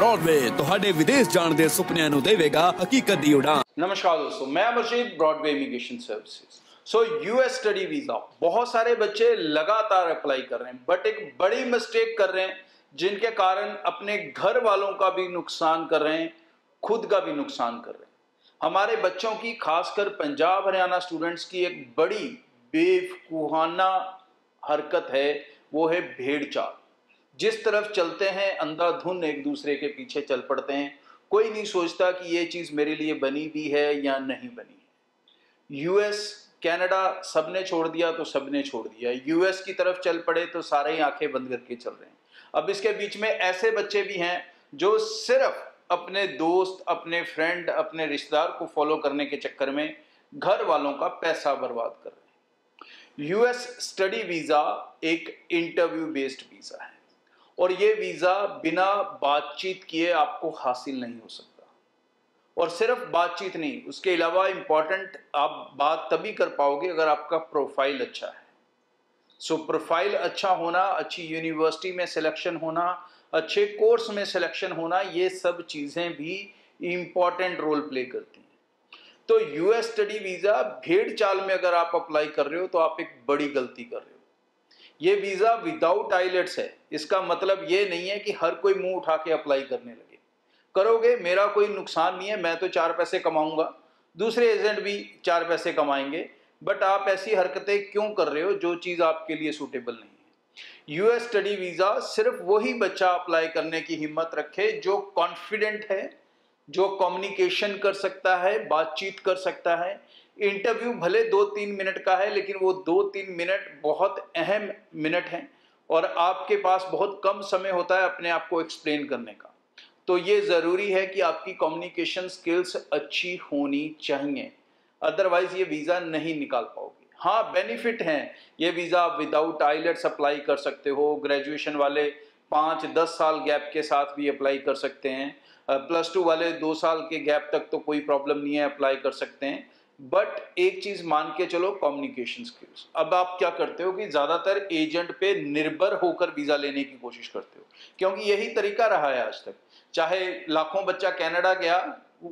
Broadway ਤੁਹਾਡੇ ਵਿਦੇਸ਼ ਜਾਣ ਦੇ ਸੁਪਨਿਆਂ ਨੂੰ ਦੇਵੇਗਾ ਹਕੀਕਤ ਦੀ ਉਡਾਨ। नमस्कार दोस्तों, मैं Amarjeet, Broadway immigration services. So US study visa बहुत सारे बच्चे लगातार अप्लाई कर रहे हैं, बट एक बड़ी मिस्टेक कर रहे हैं जिनके कारण अपने घर वालों का भी नुकसान कर रहे हैं, खुद का भी नुकसान कर रहे हैं। हमारे बच्चों की, खासकर पंजाब हरियाणा स्टूडेंट्स की एक बड़ी बेवकूफाना हरकत है, वो है भेड़ चाल। जिस तरफ चलते हैं अंधाधुन एक दूसरे के पीछे चल पड़ते हैं, कोई नहीं सोचता कि ये चीज़ मेरे लिए बनी भी है या नहीं बनी है। यूएस, कनाडा सबने छोड़ दिया तो सबने छोड़ दिया, यूएस की तरफ चल पड़े तो सारे ही आंखें बंद करके चल रहे हैं। अब इसके बीच में ऐसे बच्चे भी हैं जो सिर्फ अपने दोस्त, अपने फ्रेंड, अपने रिश्तेदार को फॉलो करने के चक्कर में घर वालों का पैसा बर्बाद कर रहे हैं। यूएस स्टडी वीज़ा एक इंटरव्यू बेस्ड वीज़ा है और ये वीज़ा बिना बातचीत किए आपको हासिल नहीं हो सकता। और सिर्फ बातचीत नहीं, उसके अलावा इम्पॉर्टेंट आप बात तभी कर पाओगे अगर आपका प्रोफाइल अच्छा है। सो प्रोफाइल अच्छा होना, अच्छी यूनिवर्सिटी में सिलेक्शन होना, अच्छे कोर्स में सिलेक्शन होना, ये सब चीज़ें भी इम्पॉर्टेंट रोल प्ले करती हैं। तो यूएस स्टडी वीज़ा भेड़ चाल में अगर आप अप्लाई कर रहे हो तो आप एक बड़ी गलती कर रहे हो। ये वीज़ा विदाउट आइलेट्स है। इसका मतलब ये नहीं है कि हर कोई मुंह उठा के अप्लाई करने लगे। करोगे, मेरा कोई नुकसान नहीं है, मैं तो 4 पैसे कमाऊंगा, दूसरे एजेंट भी 4 पैसे कमाएंगे, बट आप ऐसी हरकतें क्यों कर रहे हो जो चीज़ आपके लिए सूटेबल नहीं है। यूएस स्टडी वीज़ा सिर्फ वही बच्चा अप्लाई करने की हिम्मत रखे जो कॉन्फिडेंट है, जो कम्युनिकेशन कर सकता है, बातचीत कर सकता है। इंटरव्यू भले 2-3 मिनट का है, लेकिन वो 2-3 मिनट बहुत अहम मिनट हैं और आपके पास बहुत कम समय होता है अपने आप को एक्सप्लेन करने का। तो ये ज़रूरी है कि आपकी कम्युनिकेशन स्किल्स अच्छी होनी चाहिए, अदरवाइज़ ये वीज़ा नहीं निकाल पाओगे। हाँ, बेनिफिट हैं, ये वीज़ा आप विदाउट आइलेट्स अप्लाई कर सकते हो, ग्रेजुएशन वाले 5-10 साल गैप के साथ भी अप्लाई कर सकते हैं, +2 वाले 2 साल के गैप तक तो कोई प्रॉब्लम नहीं है, अप्लाई कर सकते हैं। बट एक चीज मान के चलो, कम्युनिकेशन स्किल्स। अब आप क्या करते हो कि ज्यादातर एजेंट पे निर्भर होकर वीजा लेने की कोशिश करते हो, क्योंकि यही तरीका रहा है आज तक। चाहे लाखों बच्चा कनाडा गया,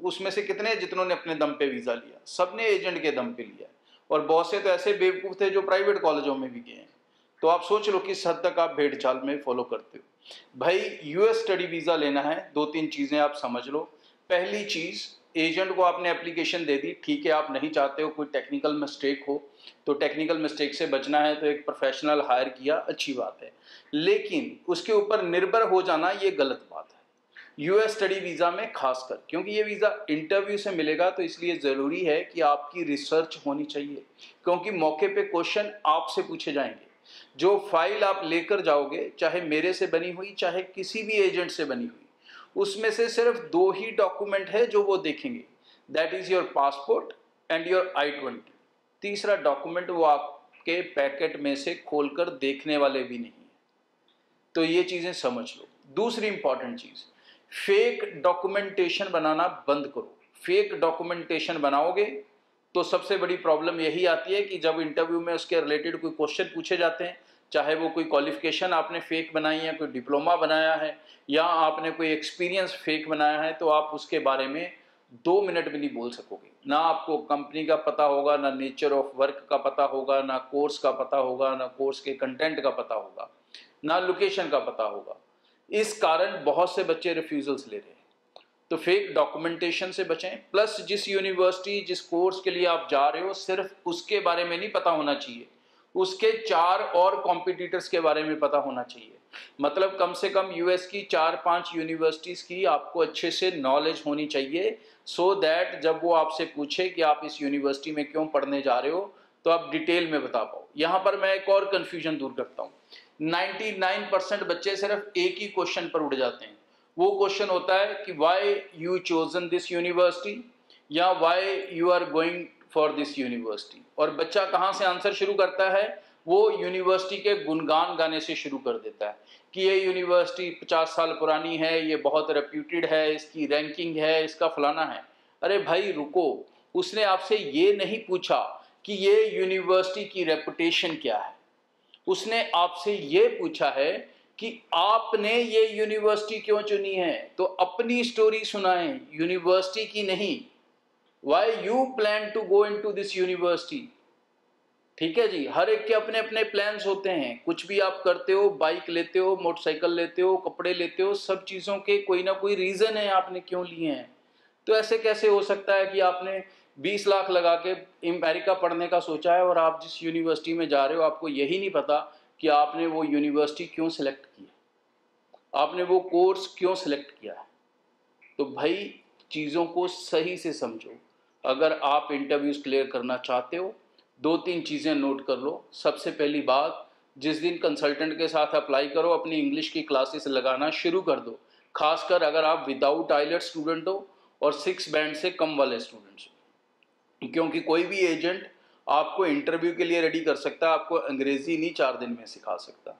उसमें से कितने जितनों ने अपने दम पे वीजा लिया, सबने एजेंट के दम पे लिया। और बहुत से तो ऐसे बेवकूफ थे जो प्राइवेट कॉलेजों में भी गए हैं। तो आप सोच लो किस हद तक आप भेड़ चाल में फॉलो करते हो। भाई, यूएस स्टडी वीजा लेना है, 2-3 चीजें आप समझ लो। पहली चीज, एजेंट को आपने एप्लीकेशन दे दी, ठीक है, आप नहीं चाहते हो कोई टेक्निकल मिस्टेक हो, तो टेक्निकल मिस्टेक से बचना है तो एक प्रोफेशनल हायर किया, अच्छी बात है, लेकिन उसके ऊपर निर्भर हो जाना ये गलत बात है। यूएस स्टडी वीज़ा में खासकर, क्योंकि ये वीज़ा इंटरव्यू से मिलेगा, तो इसलिए ज़रूरी है कि आपकी रिसर्च होनी चाहिए, क्योंकि मौके पे क्वेश्चन आपसे पूछे जाएंगे। जो फाइल आप लेकर जाओगे, चाहे मेरे से बनी हुई, चाहे किसी भी एजेंट से बनी हुई, उसमें से सिर्फ 2 ही डॉक्यूमेंट है जो वो देखेंगे, that is your passport and your I-20। तीसरा डॉक्यूमेंट वो आपके पैकेट में से खोलकर देखने वाले भी नहीं है। तो ये चीज़ें समझ लो। दूसरी इंपॉर्टेंट चीज़, फेक डॉक्यूमेंटेशन बनाना बंद करो। फेक डॉक्यूमेंटेशन बनाओगे तो सबसे बड़ी प्रॉब्लम यही आती है कि जब इंटरव्यू में उसके रिलेटेड कोई क्वेश्चन पूछे जाते हैं, चाहे वो कोई क्वालिफिकेशन आपने फेक बनाई है, कोई डिप्लोमा बनाया है, या आपने कोई एक्सपीरियंस फेक बनाया है, तो आप उसके बारे में 2 मिनट भी नहीं बोल सकोगे। ना आपको कंपनी का पता होगा, ना नेचर ऑफ वर्क का पता होगा, ना कोर्स का पता होगा, ना कोर्स के कंटेंट का पता होगा, ना लोकेशन का पता होगा। इस कारण बहुत से बच्चे रिफ्यूजल्स ले रहे हैं। तो फेक डॉक्यूमेंटेशन से बचें। प्लस जिस यूनिवर्सिटी, जिस कोर्स के लिए आप जा रहे हो, सिर्फ उसके बारे में नहीं पता होना चाहिए, उसके 4 और कॉम्पिटिटर्स के बारे में पता होना चाहिए। मतलब कम से कम यूएस की 4-5 यूनिवर्सिटीज़ की आपको अच्छे से नॉलेज होनी चाहिए, सो दैट जब वो आपसे पूछे कि आप इस यूनिवर्सिटी में क्यों पढ़ने जा रहे हो, तो आप डिटेल में बता पाओ। यहाँ पर मैं एक और कन्फ्यूजन दूर करता हूँ। 99% बच्चे सिर्फ एक ही क्वेश्चन पर उड़ जाते हैं। वो क्वेश्चन होता है कि why you chosen this university, या why you are going for this university. और बच्चा कहाँ से आंसर शुरू करता है? वो यूनिवर्सिटी के गुणगान गाने से शुरू कर देता है कि ये यूनिवर्सिटी 50 साल पुरानी है, ये बहुत रेप्यूटेड है, इसकी रैंकिंग है, इसका फलाना है। अरे भाई रुको, उसने आपसे ये नहीं पूछा कि ये यूनिवर्सिटी की रेपुटेशन क्या है, उसने आपसे ये पूछा है कि आपने ये यूनिवर्सिटी क्यों चुनी है, तो अपनी स्टोरी सुनाएं, यूनिवर्सिटी की नहीं। Why you plan to go into this university. ठीक है जी, हर एक के अपने अपने प्लान्स होते हैं। कुछ भी आप करते हो, बाइक लेते हो, मोटरसाइकिल लेते हो, कपड़े लेते हो, सब चीज़ों के कोई ना कोई रीज़न है आपने क्यों लिए हैं। तो ऐसे कैसे हो सकता है कि आपने 20 लाख लगा के अमेरिका पढ़ने का सोचा है और आप जिस यूनिवर्सिटी में जा रहे हो आपको यही नहीं पता कि आपने वो यूनिवर्सिटी क्यों सिलेक्ट की है, आपने वो कोर्स क्यों सिलेक्ट किया है। तो भाई चीज़ों को सही से समझो। अगर आप इंटरव्यूज़ क्लियर करना चाहते हो, 2-3 चीज़ें नोट कर लो। सबसे पहली बात, जिस दिन कंसल्टेंट के साथ अप्लाई करो अपनी इंग्लिश की क्लासेस लगाना शुरू कर दो, खासकर अगर आप विदाउट आइलेट स्टूडेंट हो और 6 बैंड से कम वाले स्टूडेंट्स हो, क्योंकि कोई भी एजेंट आपको इंटरव्यू के लिए रेडी कर सकता है, आपको अंग्रेज़ी नहीं 4 दिन में सिखा सकता।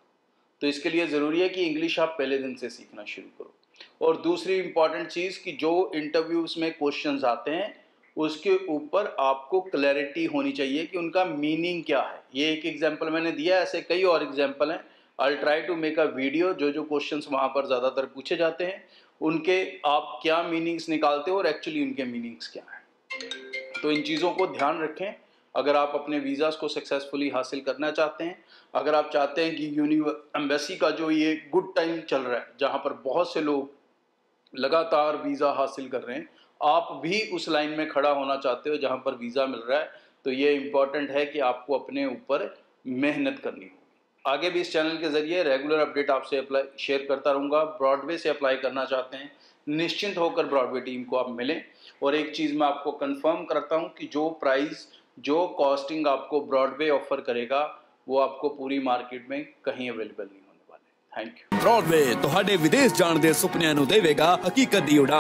तो इसके लिए ज़रूरी है कि इंग्लिश आप पहले दिन से सीखना शुरू करो। और दूसरी इंपॉर्टेंट चीज़ कि जो इंटरव्यूज़ में क्वेश्चंस आते हैं उसके ऊपर आपको क्लैरिटी होनी चाहिए कि उनका मीनिंग क्या है। ये एक एग्जांपल मैंने दिया, ऐसे कई और एग्जांपल हैं। I will try to make a video. जो क्वेश्चंस वहाँ पर ज़्यादातर पूछे जाते हैं उनके आप क्या मीनिंग्स निकालते हो और एक्चुअली उनके मीनिंग्स क्या हैं। तो इन चीज़ों को ध्यान रखें अगर आप अपने वीज़ाज़ को सक्सेसफुली हासिल करना चाहते हैं। अगर आप चाहते हैं कि एम्बेसी का जो ये गुड टाइम चल रहा है, जहाँ पर बहुत से लोग लगातार वीज़ा हासिल कर रहे हैं, आप भी उस लाइन में खड़ा होना चाहते हो जहाँ पर वीज़ा मिल रहा है, तो ये इम्पॉर्टेंट है कि आपको अपने ऊपर मेहनत करनी होगी। आगे भी इस चैनल के ज़रिए रेगुलर अपडेट आपसे शेयर करता रहूँगा। ब्रॉडवे से अप्लाई करना चाहते हैं, निश्चिंत होकर ब्रॉडवे टीम को आप मिलें। और एक चीज़ मैं आपको कंफर्म करता हूँ कि जो प्राइस, जो कॉस्टिंग आपको ब्रॉडवे ऑफर करेगा वो आपको पूरी मार्केट में कहीं अवेलेबल नहीं होने वाले। Thank you. ब्रॉडवे ਤੁਹਾਡੇ ਵਿਦੇਸ਼ ਜਾਣ ਦੇ ਸੁਪਨਿਆਂ ਨੂੰ ਦੇਵੇਗਾ ਹਕੀਕਤ ਦੀ ਉਡਾਨ।